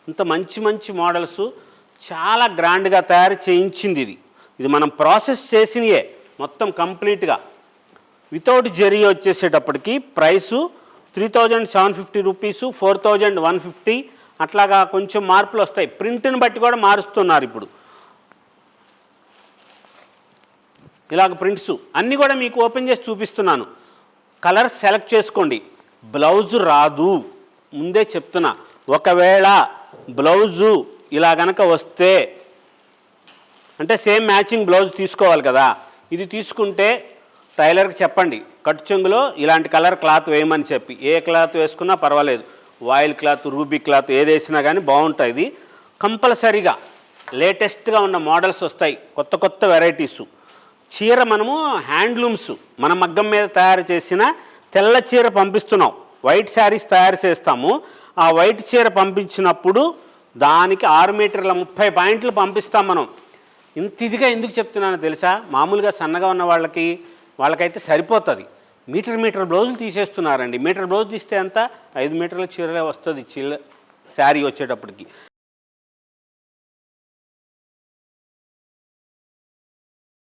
ఇంత మంచి మంచి మోడల్స్ చాలా గ్రాండ్గా తయారు చేయించింది. ఇది మనం ప్రాసెస్ చేసినయే మొత్తం కంప్లీట్గా. వితౌట్ జరీ వచ్చేసేటప్పటికి ప్రైసు 3750 రూపీసు, 4150 అట్లాగా కొంచెం మార్పులు వస్తాయి. ప్రింట్ని బట్టి కూడా మారుస్తున్నారు ఇప్పుడు. ఇలాగ ప్రింట్స్ అన్నీ కూడా మీకు ఓపెన్ చేసి చూపిస్తున్నాను. కలర్స్ సెలెక్ట్ చేసుకోండి. బ్లౌజు రాదు, ముందే చెప్తున్నా. ఒకవేళ బ్లౌజు ఇలా గనక వస్తే అంటే సేమ్ మ్యాచింగ్ బ్లౌజ్ తీసుకోవాలి కదా. ఇది తీసుకుంటే టైలర్కి చెప్పండి కట్టు చెంగులో ఇలాంటి కలర్ క్లాత్ వేయమని చెప్పి. ఏ క్లాత్ వేసుకున్నా పర్వాలేదు, వాయిల్ క్లాత్, రూబీ క్లాత్ ఏది వేసినా కానీ బాగుంటుంది. కంపల్సరీగా లేటెస్ట్గా ఉన్న మోడల్స్ వస్తాయి, కొత్త కొత్త వెరైటీసు. చీర మనము హ్యాండ్లూమ్స్ మన మగ్గం మీద తయారు చేసిన తెల్ల చీర పంపిస్తున్నాం. వైట్ శారీస్ తయారు చేస్తాము. ఆ వైట్ చీర పంపించినప్పుడు దానికి 6 మీటర్ల 30 పాయింట్లు పంపిస్తాం మనం. ఇంత ఇదిగా ఎందుకు చెప్తున్నానో తెలుసా? మామూలుగా సన్నగా ఉన్న వాళ్ళకైతే సరిపోతుంది. మీటర్ బ్లౌజులు తీసేస్తున్నారండి. మీటర్ బ్లౌజ్ తీస్తే ఎంత? 5 మీటర్ల చీరలే వస్తుంది శారీ వచ్చేటప్పటికి.